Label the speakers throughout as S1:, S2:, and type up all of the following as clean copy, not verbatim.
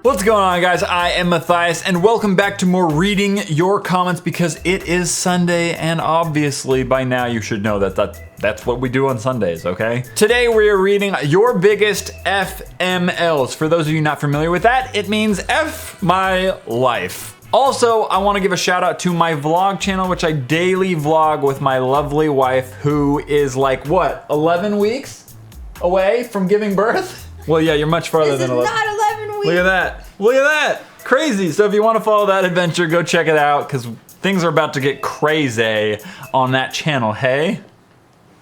S1: What's going on, guys? I am Matthias, and welcome back to more reading your comments because it is Sunday, and obviously by now you should know that's what we do on Sundays, okay? Today we are reading your biggest FMLs. For those of you not familiar with that, it means F my life. Also, I want to give a shout out to my vlog channel, which I daily vlog with my lovely wife, who is like, what, 11 weeks away from giving birth? Well, yeah, you're much farther than 11.
S2: This is not 11 weeks.
S1: Look at that. Look at that. Crazy. So if you want to follow that adventure, go check it out because things are about to get crazy on that channel, hey?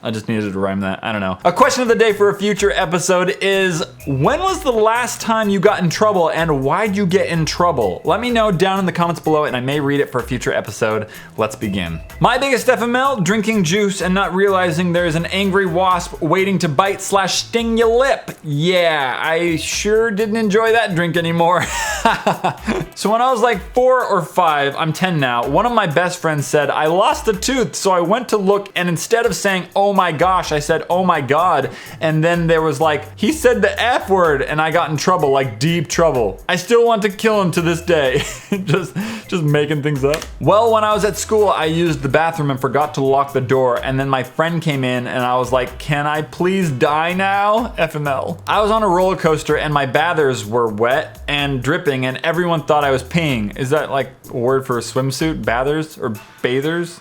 S1: I just needed to rhyme that. I don't know. A question of the day for a future episode is, when was the last time you got in trouble and why'd you get in trouble? Let me know down in the comments below and I may read it for a future episode. Let's begin. My biggest FML, drinking juice and not realizing there's an angry wasp waiting to bite / sting your lip. Yeah, I sure didn't enjoy that drink anymore. So when I was like 4 or 5, I'm 10 now, one of my best friends said, I lost a tooth, so I went to look and instead of saying, oh my gosh, I said, oh my God. And then there was like, he said the F word and I got in trouble, like deep trouble. I still want to kill him to this day. just making things up. Well, when I was at school, I used the bathroom and forgot to lock the door. And then my friend came in and I was like, can I please die now? FML. I was on a roller coaster and my bathers were wet and dripping and everyone thought I was peeing. Is that like a word for a swimsuit? Bathers or bathers?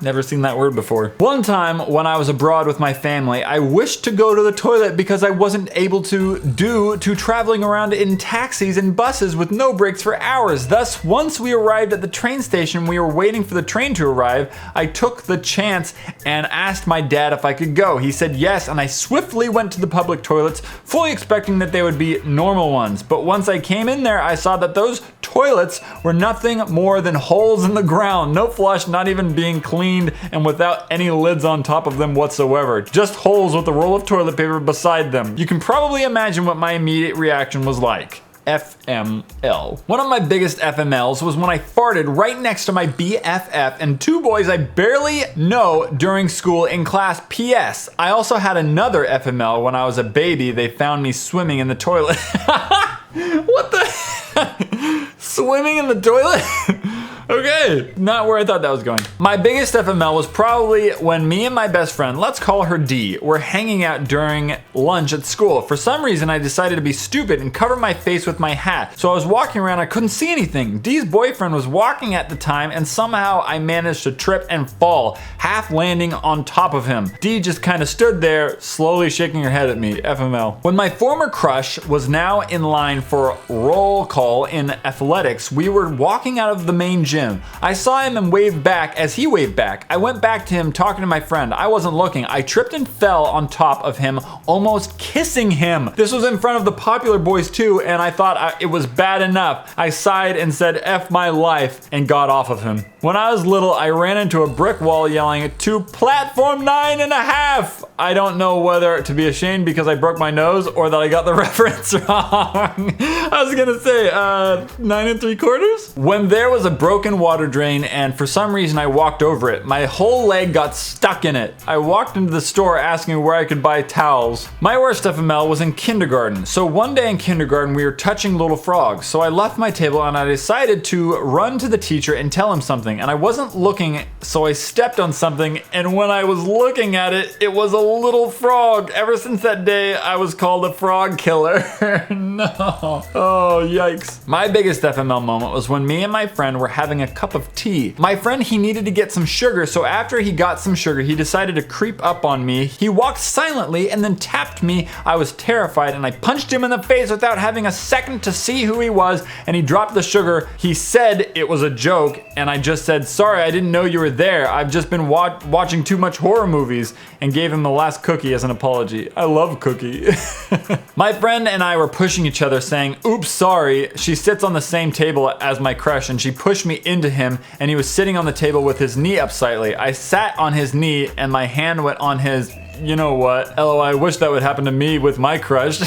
S1: Never seen that word before. One time when I was abroad with my family, I wished to go to the toilet because I wasn't able to due to traveling around in taxis and buses with no breaks for hours. Thus, once we arrived at the train station, we were waiting for the train to arrive. I took the chance and asked my dad if I could go. He said yes, and I swiftly went to the public toilets, fully expecting that they would be normal ones. But once I came in there, I saw that those toilets were nothing more than holes in the ground. No flush, not even being cleaned, and without any lids on top of them whatsoever. Just holes with a roll of toilet paper beside them. You can probably imagine what my immediate reaction was like. FML. One of my biggest FMLs was when I farted right next to my BFF and two boys I barely know during school in class. PS, I also had another FML when I was a baby. They found me swimming in the toilet. What the? Swimming in the toilet? Okay, not where I thought that was going. My biggest FML was probably when me and my best friend, let's call her D, were hanging out during lunch at school. For some reason, I decided to be stupid and cover my face with my hat. So I was walking around, I couldn't see anything. D's boyfriend was walking at the time and somehow I managed to trip and fall, half landing on top of him. D just kind of stood there, slowly shaking her head at me, FML. When my former crush was now in line for roll call in athletics, we were walking out of the main gym. I saw him and waved back as he waved back. I went back to him talking to my friend. I wasn't looking. I tripped and fell on top of him, almost kissing him. This was in front of the popular boys too, and I thought it was bad enough. I sighed and said, F my life, and got off of him. When I was little, I ran into a brick wall yelling, to platform 9.5. I don't know whether to be ashamed because I broke my nose or that I got the reference wrong. I was gonna say, 9 3/4? When there was a broken water drain and for some reason I walked over it. My whole leg got stuck in it. I walked into the store asking where I could buy towels. My worst FML was in kindergarten. So one day in kindergarten we were touching little frogs. So I left my table and I decided to run to the teacher and tell him something. And I wasn't looking, so I stepped on something, and when I was looking at it, it was a little frog. Ever since that day, I was called a frog killer. No. Oh, yikes. My biggest FML moment was when me and my friend were having a cup of tea. My friend, he needed to get some sugar, so after he got some sugar, he decided to creep up on me. He walked silently and then tapped me. I was terrified and I punched him in the face without having a second to see who he was, and he dropped the sugar. He said it was a joke, and I just said, sorry, I didn't know you were there. I've just been watching too much horror movies, and gave him the last cookie as an apology. I love cookie. My friend and I were pushing each other saying, oops, sorry. She sits on the same table as my crush and she pushed me into him and he was sitting on the table with his knee up slightly. I sat on his knee and my hand went on his, you know what, LOL, I wish that would happen to me with my crush.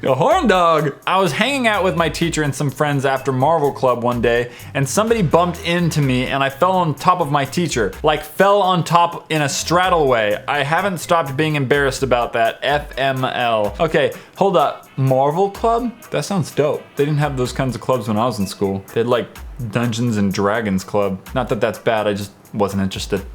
S1: A horn dog. I was hanging out with my teacher and some friends after Marvel Club one day, and somebody bumped into me and I fell on top of my teacher. Like fell on top in a straddle way. I haven't stopped being embarrassed about that. FML. Okay, hold up. Marvel Club? That sounds dope. They didn't have those kinds of clubs when I was in school. They had like Dungeons and Dragons Club. Not that that's bad, I just wasn't interested.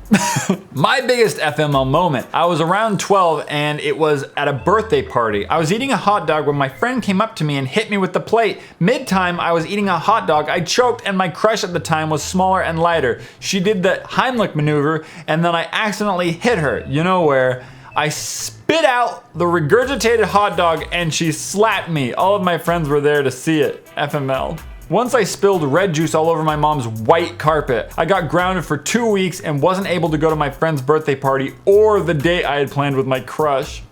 S1: My biggest FML moment. I was around 12 and it was at a birthday party. I was eating a hot dog when my friend came up to me and hit me with the plate. Mid-time, I was eating a hot dog. I choked and my crush at the time was smaller and lighter. She did the Heimlich maneuver and then I accidentally hit her. You know where? I spit out the regurgitated hot dog and she slapped me. All of my friends were there to see it. FML. Once I spilled red juice all over my mom's white carpet. I got grounded for 2 weeks and wasn't able to go to my friend's birthday party or the date I had planned with my crush.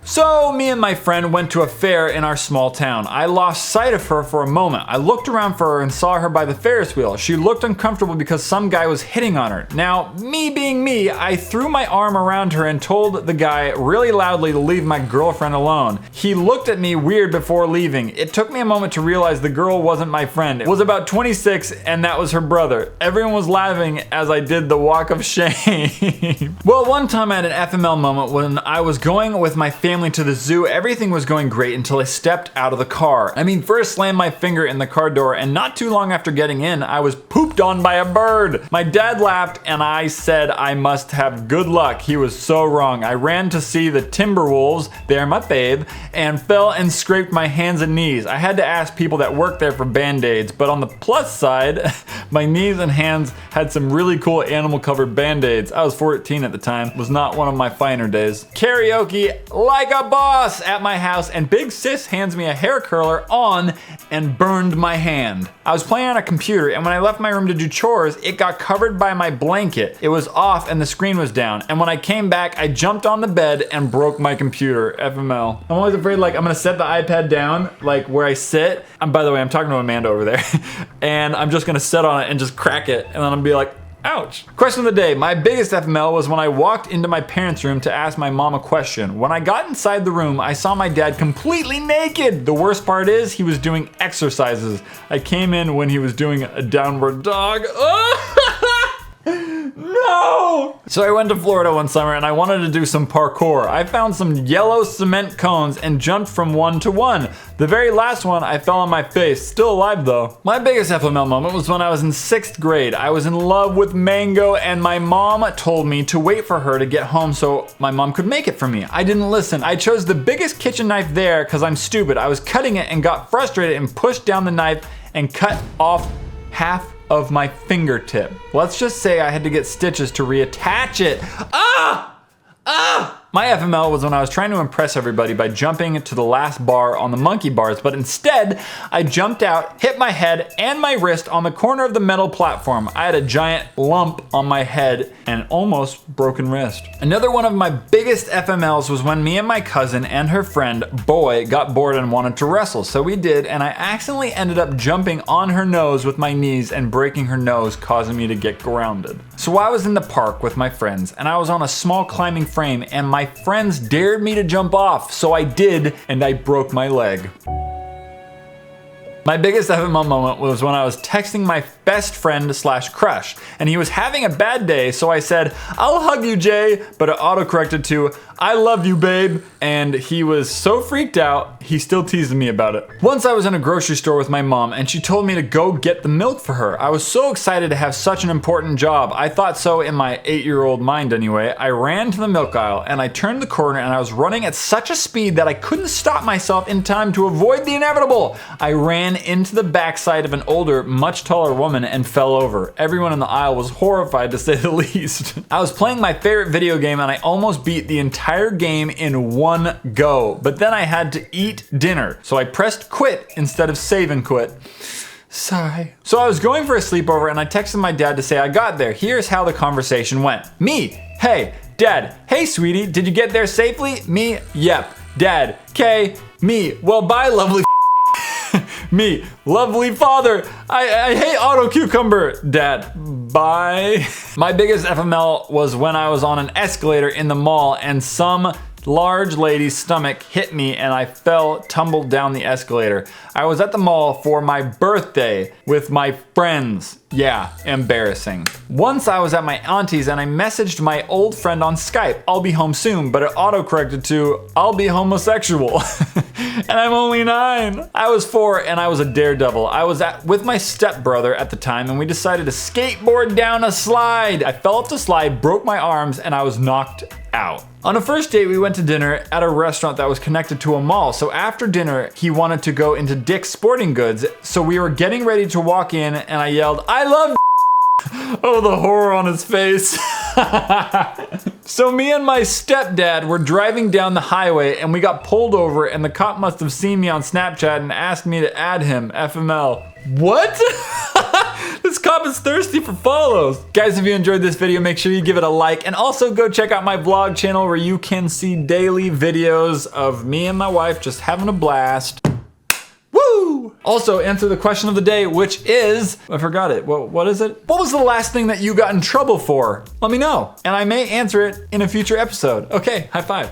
S1: So me and my friend went to a fair in our small town. I lost sight of her for a moment. I looked around for her and saw her by the Ferris wheel. She looked uncomfortable because some guy was hitting on her. Now, me being me, I threw my arm around her and told the guy really loudly to leave my girlfriend alone. He looked at me weird before leaving. It took me a moment to realize the girl wasn't my friend. It was about 26 and that was her brother. Everyone was laughing as I did the walk of shame. Well, one time I had an FML moment when I was going with my family to the zoo. Everything was going great until I stepped out of the car. I mean, first slammed my finger in the car door and not too long after getting in, I was pooped on by a bird. My dad laughed and I said I must have good luck. He was so wrong. I ran to see the Timberwolves, they're my fave, and fell and scraped my hands and knees. I had to ask people that worked there for band-aids, but on the plus side, my knees and hands had some really cool animal covered band-aids. I was 14 at the time. It was not one of my finer days. Karaoke like a boss at my house and Big Sis hands me a hair curler on and burned my hand. I was playing on a computer and when I left my room to do chores, it got covered by my blanket. It was off and the screen was down. And when I came back, I jumped on the bed and broke my computer. FML. I'm always afraid like I'm gonna set the iPad down like where I sit. By the way, I'm talking to Amanda over there and I'm just gonna sit on it and just crack it and then I'm gonna be like, ouch. Question of the day. My biggest FML was when I walked into my parents' room to ask my mom a question. When I got inside the room, I saw my dad completely naked. The worst part is he was doing exercises. I came in when he was doing a downward dog. No! So I went to Florida one summer and I wanted to do some parkour. I found some yellow cement cones and jumped from one to one. The very last one, I fell on my face. Still alive though. My biggest FML moment was when I was in 6th grade. I was in love with Mango and my mom told me to wait for her to get home so my mom could make it for me. I didn't listen. I chose the biggest kitchen knife there because I'm stupid. I was cutting it and got frustrated and pushed down the knife and cut off half of my fingertip. Let's just say I had to get stitches to reattach it. My FML was when I was trying to impress everybody by jumping to the last bar on the monkey bars, but instead I jumped out, hit my head and my wrist on the corner of the metal platform. I had a giant lump on my head and almost broken wrist. Another one of my biggest FMLs was when me and my cousin and her friend, Boy, got bored and wanted to wrestle. So we did, and I accidentally ended up jumping on her nose with my knees and breaking her nose, causing me to get grounded. So I was in the park with my friends and I was on a small climbing frame and my friends dared me to jump off, so I did, and I broke my leg. My biggest FML moment was when I was texting my best friend slash crush, and he was having a bad day, so I said, "I'll hug you, Jay," but it autocorrected to, "I love you, babe," and he was so freaked out, he still teased me about it. Once I was in a grocery store with my mom, and she told me to go get the milk for her. I was so excited to have such an important job. I thought so in my 8-year-old mind anyway. I ran to the milk aisle, and I turned the corner, and I was running at such a speed that I couldn't stop myself in time to avoid the inevitable. I ran into the backside of an older, much taller woman and fell over. Everyone in the aisle was horrified, to say the least. I was playing my favorite video game and I almost beat the entire game in one go, but then I had to eat dinner, so I pressed quit instead of save and quit. Sigh. So I was going for a sleepover and I texted my dad to say I got there. Here's how the conversation went. Me, hey. Dad, hey sweetie, did you get there safely? Me, yep. Dad, K, me, well bye lovely me, lovely father, I hate auto cucumber. Dad, bye. My biggest FML was when I was on an escalator in the mall and some large lady's stomach hit me and I tumbled down the escalator. I was at the mall for my birthday with my friends. Yeah, embarrassing. Once I was at my auntie's and I messaged my old friend on Skype, I'll be home soon, but it autocorrected to, I'll be homosexual. And I'm only 9. I was 4 and I was a daredevil. I was with my stepbrother at the time and we decided to skateboard down a slide. I fell off the slide, broke my arms, and I was knocked out. On a first date, we went to dinner at a restaurant that was connected to a mall. So after dinner, he wanted to go into Dick's Sporting Goods. So we were getting ready to walk in and I yelled, I love Oh, the horror on his face. So me and my stepdad were driving down the highway and we got pulled over and the cop must have seen me on Snapchat and asked me to add him, FML. What? This cop is thirsty for follows. Guys, if you enjoyed this video, make sure you give it a like and also go check out my vlog channel where you can see daily videos of me and my wife just having a blast. Woo! Also, answer the question of the day, which is, I forgot it. What is it? What was the last thing that you got in trouble for? Let me know, and I may answer it in a future episode. Okay, high five.